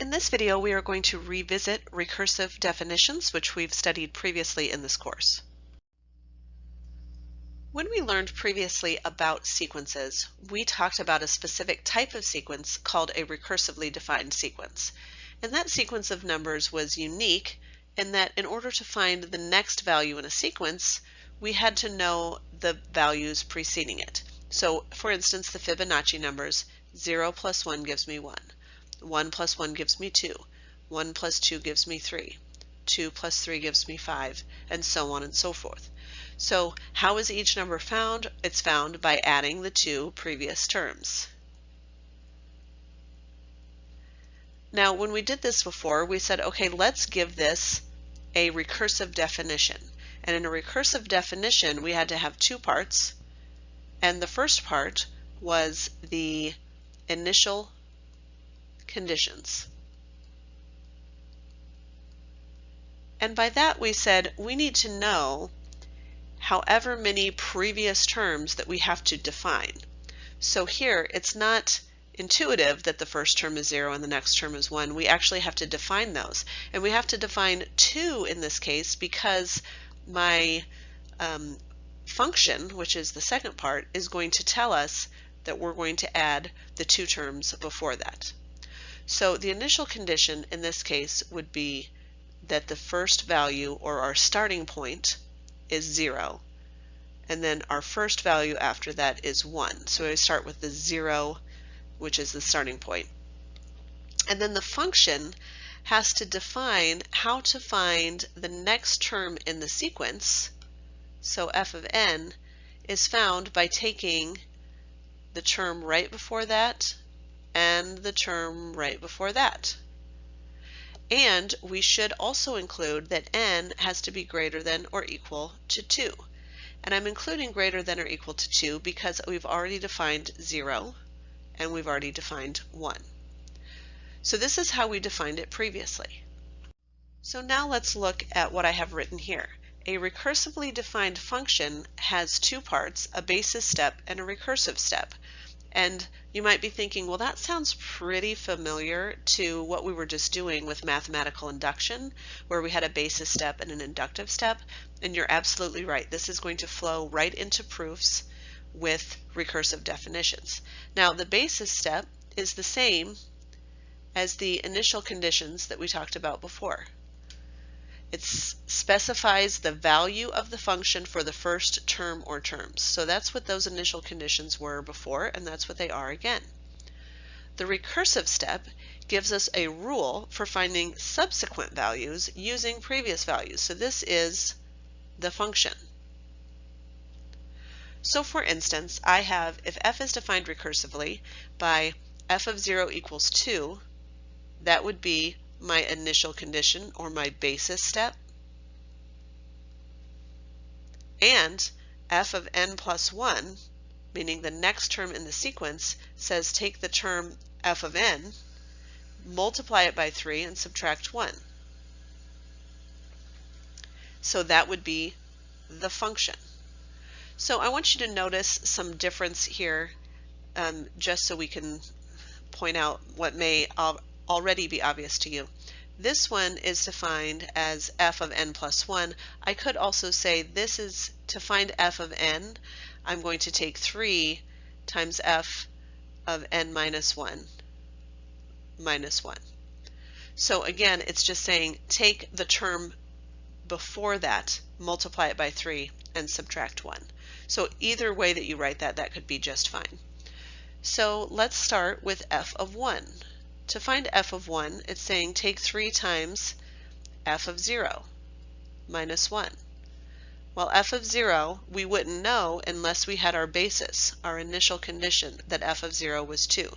In this video, we are going to revisit recursive definitions, which we've studied previously in this course. When we learned previously about sequences, we talked about a specific type of sequence called a recursively defined sequence. And that sequence of numbers was unique in that in order to find the next value in a sequence, we had to know the values preceding it. So, for instance, the Fibonacci numbers, 0 plus 1 gives me 1. 1 plus 1 gives me 2. 1 plus 2 gives me 3. 2 plus 3 gives me 5, and so on and so forth. So how is each number found? It's found by adding the two previous terms. Now, when we did this before, we said, okay, let's give this a recursive definition. And in a recursive definition, we had to have two parts. And the first part was the initial conditions. And by that we said we need to know however many previous terms that we have to define. So here it's not intuitive that the first term is 0 and the next term is 1. We actually have to define those. And we have to define 2 in this case because my function, which is the second part, is going to tell us that we're going to add the two terms before that. So the initial condition in this case would be that the first value, or our starting point, is 0, and then our first value after that is 1. So I start with the 0, which is the starting point. And then the function has to define how to find the next term in the sequence. So f of n is found by taking the term right before that and the term right before that. And we should also include that n has to be greater than or equal to 2. And I'm including greater than or equal to 2 because we've already defined 0 and we've already defined 1. So this is how we defined it previously. So now let's look at what I have written here. A recursively defined function has two parts, a basis step and a recursive step. And you might be thinking, well, that sounds pretty familiar to what we were just doing with mathematical induction, where we had a basis step and an inductive step. And you're absolutely right. This is going to flow right into proofs with recursive definitions. Now, the basis step is the same as the initial conditions that we talked about before. It specifies the value of the function for the first term or terms. So that's what those initial conditions were before, and that's what they are again. The recursive step gives us a rule for finding subsequent values using previous values. So this is the function. So for instance, I have, if f is defined recursively by f of 0 equals 2, that would be my initial condition or my basis step, and f of n plus 1, meaning the next term in the sequence, says take the term f of n, multiply it by 3, and subtract 1. So that would be the function. So I want you to notice some difference here, just so we can point out what may already be obvious to you. This one is defined as f of n plus 1. I could also say this is to find f of n, I'm going to take 3 times f of n minus 1 minus 1. So again, it's just saying take the term before that, multiply it by 3, and subtract 1. So either way that you write that, that could be just fine. So let's start with f of 1. To find f of 1, it's saying take 3 times f of 0 minus 1. Well, f of 0 we wouldn't know unless we had our basis, our initial condition, that f of 0 was 2.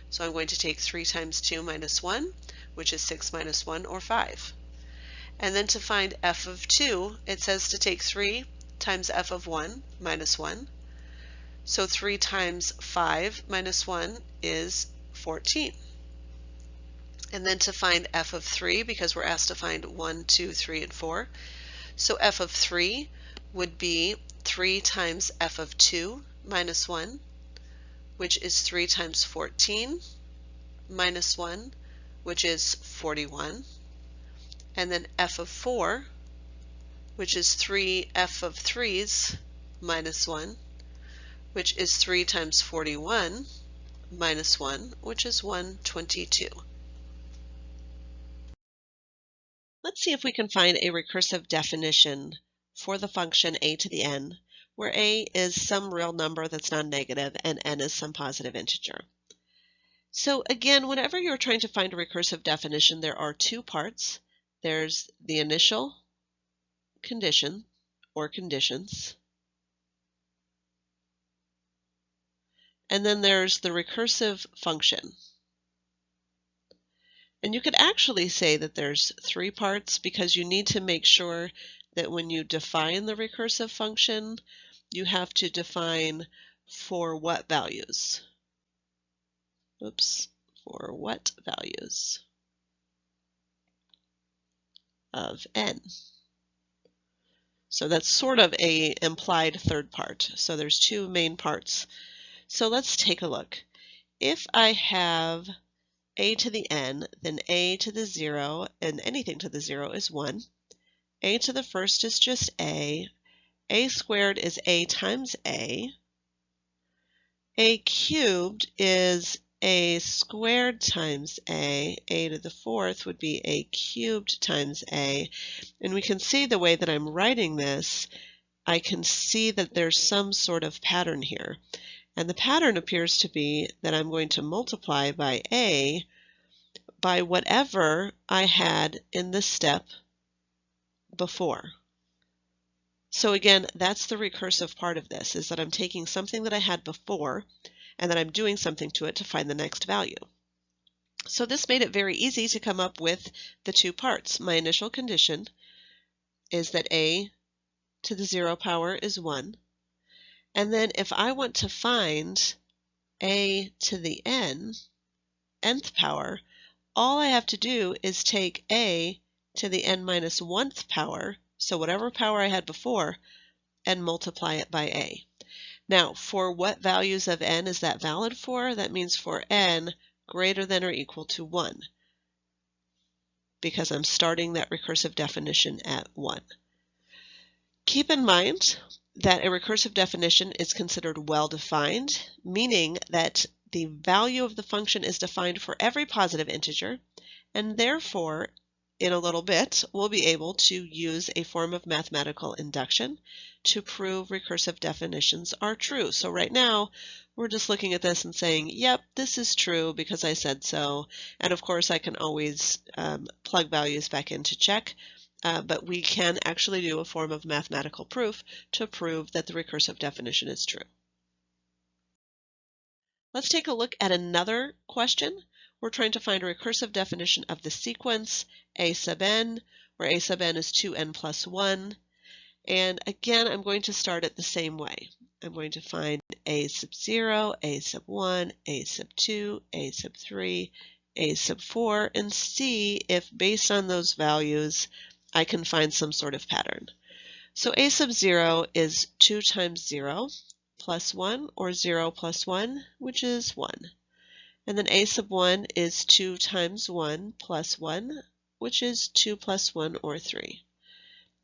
So I'm going to take 3 times 2 minus 1, which is 6 minus 1, or 5. And then to find f of 2, it says to take 3 times f of 1 minus 1. So 3 times 5 minus 1 is 14. And then to find f of 3, because we're asked to find 1, 2, 3, and 4. So f of 3 would be 3 times f of 2 minus 1, which is 3 times 14 minus 1, which is 41, and then f of 4, which is 3f of 3's minus 1, which is 3 times 41 minus 1, which is 122. Let's see if we can find a recursive definition for the function a to the n, where a is some real number that's non-negative and n is some positive integer. So again, whenever you're trying to find a recursive definition, there are two parts. There's the initial condition or conditions, and then there's the recursive function. And you could actually say that there's three parts because you need to make sure that when you define the recursive function, you have to define for what values. For what values of n. So that's sort of an implied third part. So there's two main parts. So let's take a look. If I have a to the n, then a to the 0, and anything to the 0 is 1. A to the first is just a squared is a times a cubed is a squared times a to the fourth would be a cubed times a, and we can see the way that I'm writing this, I can see that there's some sort of pattern here. And the pattern appears to be that I'm going to multiply by a by whatever I had in this step before. So again, that's the recursive part of this, is that I'm taking something that I had before and then I'm doing something to it to find the next value. So this made it very easy to come up with the two parts. My initial condition is that a to the 0 power is 1. And then if I want to find a to the nth power, all I have to do is take a to the n minus 1th power, so whatever power I had before, and multiply it by a. Now, for what values of n is that valid for? That means for n greater than or equal to 1, because I'm starting that recursive definition at 1. Keep in mind that a recursive definition is considered well-defined, meaning that the value of the function is defined for every positive integer, and therefore, in a little bit, we'll be able to use a form of mathematical induction to prove recursive definitions are true. So right now, we're just looking at this and saying, yep, this is true because I said so. And of course, I can always plug values back in to check. But we can actually do a form of mathematical proof to prove that the recursive definition is true. Let's take a look at another question. We're trying to find a recursive definition of the sequence a sub n, where a sub n is 2n plus 1. And again, I'm going to start it the same way. I'm going to find a sub 0, a sub 1, a sub 2, a sub 3, a sub 4, and see if based on those values, I can find some sort of pattern. So a sub 0 is 2 times 0 plus 1, or 0 plus 1, which is 1. And then a sub 1 is 2 times 1 plus 1, which is 2 plus 1, or 3.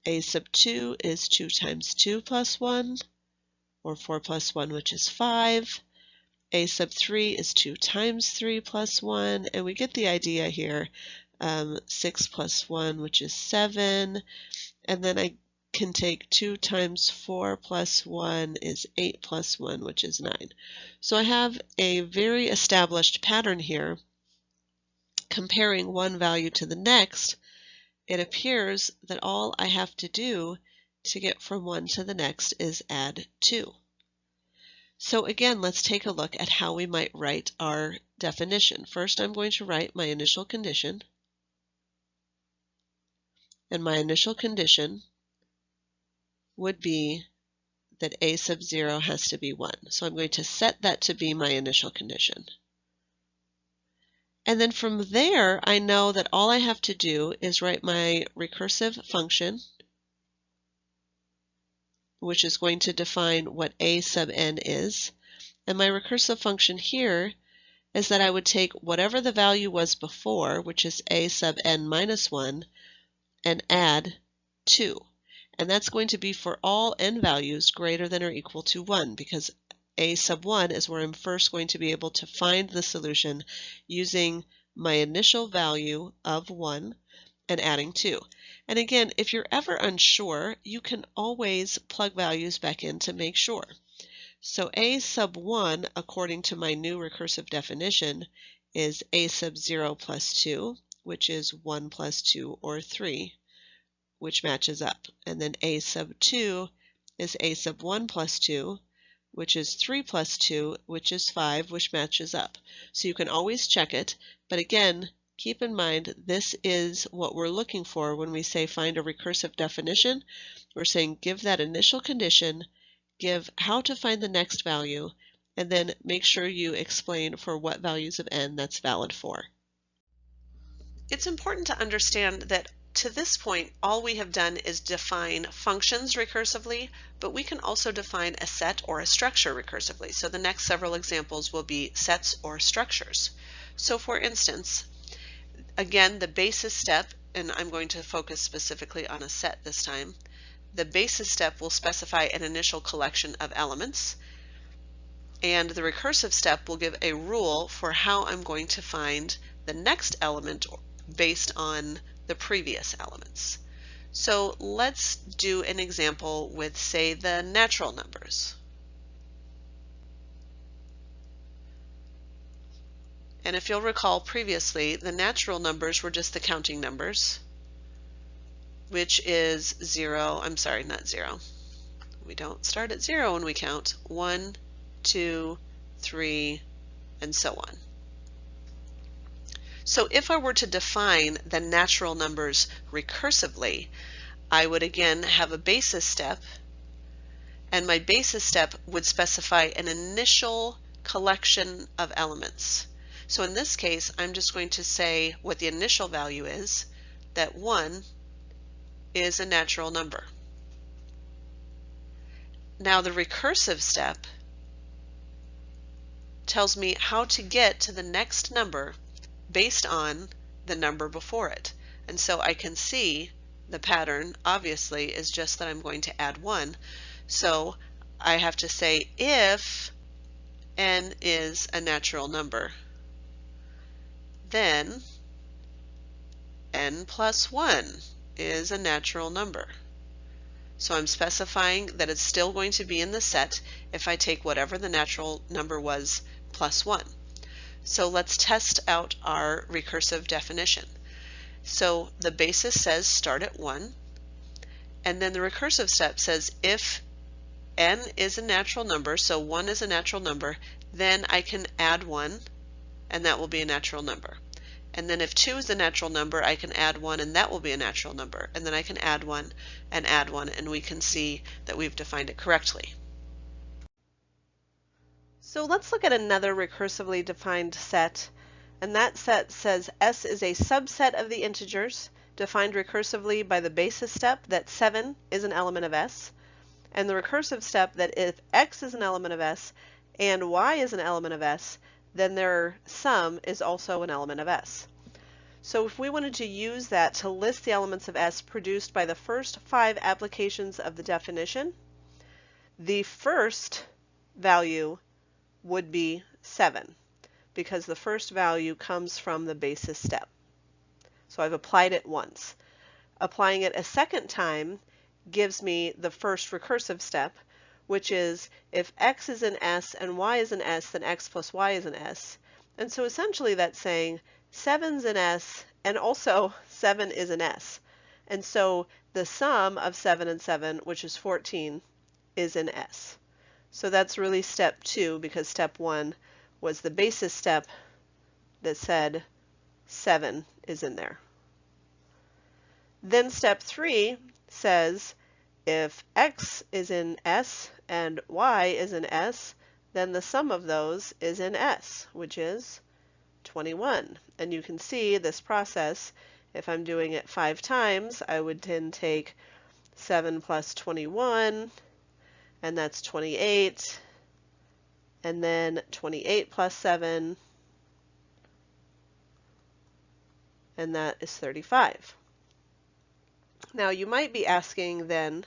A sub 2 is 2 times 2 plus 1, or 4 plus 1, which is 5. A sub 3 is 2 times 3 plus 1, and we get the idea here. 6 plus 1, which is 7, and then I can take 2 times 4 plus 1 is 8 plus 1, which is 9. So I have a very established pattern here. Comparing one value to the next, it appears that all I have to do to get from one to the next is add 2. So again, let's take a look at how we might write our definition. First, I'm going to write my initial condition. And my initial condition would be that a sub 0 has to be 1. So I'm going to set that to be my initial condition. And then from there, I know that all I have to do is write my recursive function, which is going to define what a sub n is. And my recursive function here is that I would take whatever the value was before, which is a sub n minus 1, and add 2. And that's going to be for all n values greater than or equal to 1, because a sub 1 is where I'm first going to be able to find the solution using my initial value of 1 and adding 2. And again, if you're ever unsure, you can always plug values back in to make sure. So a sub 1, according to my new recursive definition, is a sub 0 plus 2, which is 1 plus 2 or 3, which matches up. And then a sub 2 is a sub 1 plus 2, which is 3 plus 2, which is 5, which matches up. So you can always check it, but again, keep in mind this is what we're looking for when we say find a recursive definition. We're saying give that initial condition, give how to find the next value, and then make sure you explain for what values of n that's valid for. It's important to understand that to this point, all we have done is define functions recursively, but we can also define a set or a structure recursively. So the next several examples will be sets or structures. So for instance, again, the basis step, and I'm going to focus specifically on a set this time, the basis step will specify an initial collection of elements, and the recursive step will give a rule for how I'm going to find the next element based on the previous elements. So let's do an example with, say, the natural numbers. And if you'll recall previously, the natural numbers were just the counting numbers, which is 0, I'm sorry, not 0. We don't start at 0 when we count. 1, 2, 3, and so on. So if I were to define the natural numbers recursively, I would again have a basis step, and my basis step would specify an initial collection of elements. So in this case, I'm just going to say what the initial value is, that 1 is a natural number. Now the recursive step tells me how to get to the next number based on the number before it. And so I can see the pattern obviously is just that I'm going to add 1. So I have to say if n is a natural number, then n plus 1 is a natural number. So I'm specifying that it's still going to be in the set if I take whatever the natural number was plus 1. So let's test out our recursive definition. So the basis says start at 1, and then the recursive step says if n is a natural number, so 1 is a natural number, then I can add 1, and that will be a natural number. And then if 2 is a natural number, I can add 1, and that will be a natural number. And then I can add 1, and we can see that we've defined it correctly. So let's look at another recursively defined set, and that set says S is a subset of the integers defined recursively by the basis step that 7 is an element of S, and the recursive step that if X is an element of S and Y is an element of S, then their sum is also an element of S. So if we wanted to use that to list the elements of S produced by the first 5 applications of the definition, the first value would be 7, because the first value comes from the basis step. So I've applied it once. Applying it a second time gives me the first recursive step, which is if X is an S and Y is an S, then X plus Y is an S. And so essentially that's saying 7's an S and also 7 is an S. And so the sum of 7 and 7, which is 14, is an S. So that's really step 2, because step 1 was the basis step that said 7 is in there. Then step 3 says if X is in S and Y is in S, then the sum of those is in S, which is 21. And you can see this process, if I'm doing it 5 times, I would then take 7 plus 21, and that's 28, and then 28 plus 7, and that is 35. Now you might be asking then,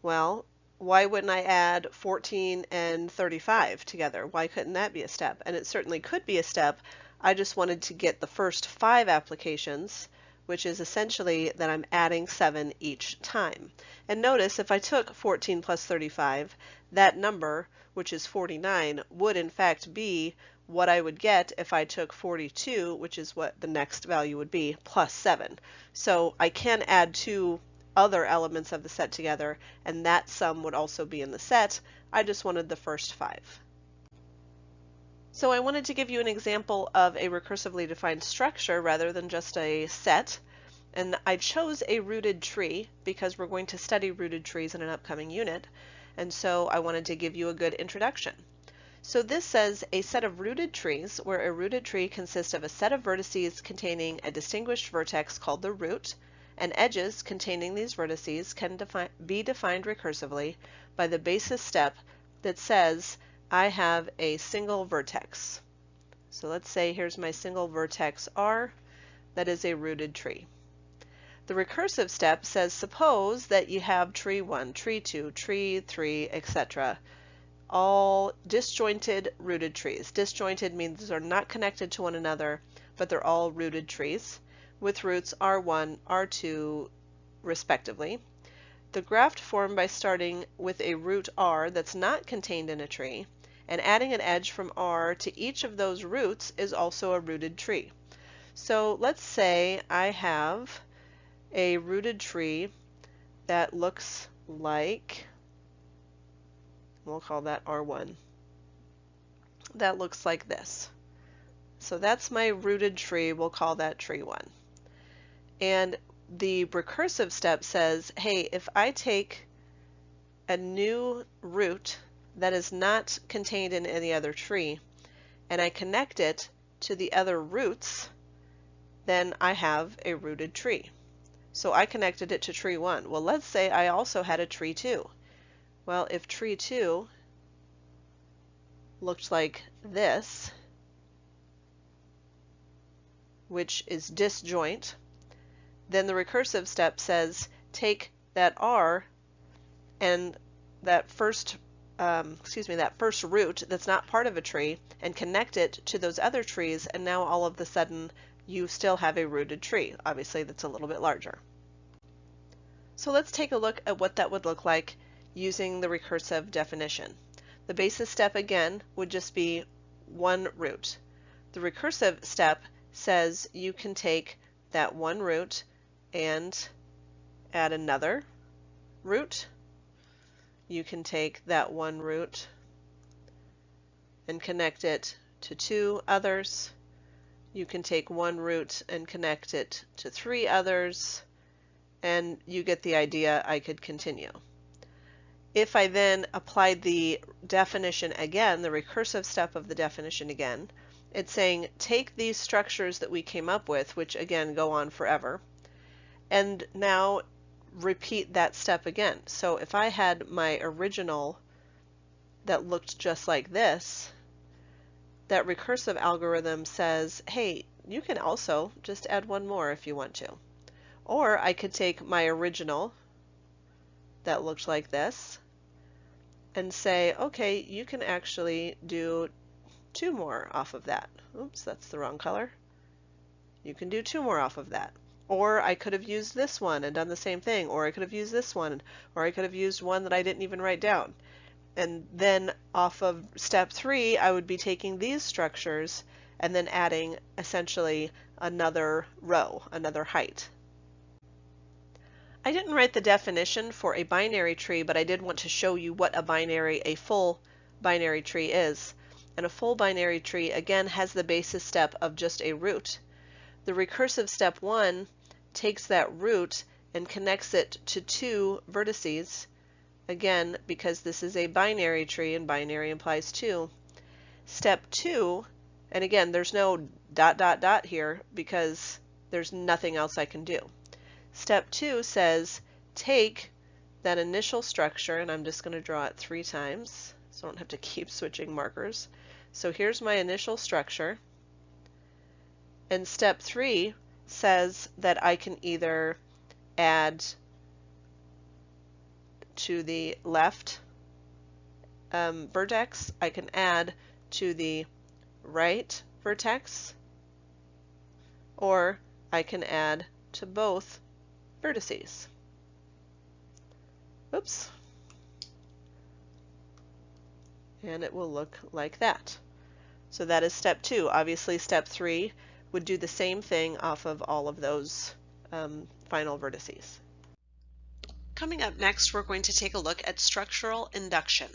well, why wouldn't I add 14 and 35 together? Why couldn't that be a step? And it certainly could be a step. I just wanted to get the first 5 applications, which is essentially that I'm adding 7 each time. And notice if I took 14 plus 35, that number, which is 49, would in fact be what I would get if I took 42, which is what the next value would be, plus 7. So I can add 2 other elements of the set together, and that sum would also be in the set. I just wanted the first 5. So I wanted to give you an example of a recursively defined structure rather than just a set. And I chose a rooted tree because we're going to study rooted trees in an upcoming unit. And so I wanted to give you a good introduction. So this says a set of rooted trees, where a rooted tree consists of a set of vertices containing a distinguished vertex called the root, and edges containing these vertices can be defined recursively by the basis step that says I have a single vertex. So let's say here's my single vertex R that is a rooted tree. The recursive step says suppose that you have tree 1, tree 2, tree 3, etc. all disjointed rooted trees. Disjointed means they're not connected to one another, but they're all rooted trees with roots R1, R2, respectively. The graft formed by starting with a root R that's not contained in a tree and adding an edge from R to each of those roots is also a rooted tree. So let's say I have a rooted tree that looks like, we'll call that R1. That looks like this. So that's my rooted tree, we'll call that tree 1. And the recursive step says, hey, if I take a new root that is not contained in any other tree and I connect it to the other roots, then I have a rooted tree. So I connected it to tree 1. Well, let's say I also had a tree 2. Well, if tree 2 looked like this, which is disjoint, then the recursive step says take that R and that first root that's not part of a tree and connect it to those other trees, and now all of a sudden you still have a rooted tree. Obviously that's a little bit larger. So let's take a look at what that would look like using the recursive definition. The basis step again would just be one root. The recursive step says you can take that one root and add another root. You can take that one root and connect it to 2 others. You can take one root and connect it to 3 others, and you get the idea. I could continue. If I then applied the definition again, the recursive step of the definition again, it's saying take these structures that we came up with, which again go on forever, and now repeat that step again. So if I had my original that looked just like this, that recursive algorithm says, hey, you can also just add one more if you want to. Or I could take my original that looked like this and say, okay, you can actually do 2 more off of that. Oops, that's the wrong color. You can do 2 more off of that. Or I could have used this one and done the same thing, or I could have used this one, or I could have used one that I didn't even write down. And then off of step 3, I would be taking these structures and then adding essentially another row, another height. I didn't write the definition for a binary tree, but I did want to show you what a full binary tree is. And a full binary tree again has the basis step of just a root. The recursive step 1 takes that root and connects it to 2 vertices, again because this is a binary tree and binary implies 2. Step 2, and again there's no ... here because there's nothing else I can do. Step 2 says take that initial structure, and I'm just going to draw it 3 times so I don't have to keep switching markers. So here's my initial structure. And step 3 says that I can either add to the left vertex, I can add to the right vertex, or I can add to both vertices. Oops. And it will look like that. So that is step 2. Obviously, step 3 would do the same thing off of all of those final vertices. Coming up next, we're going to take a look at structural induction.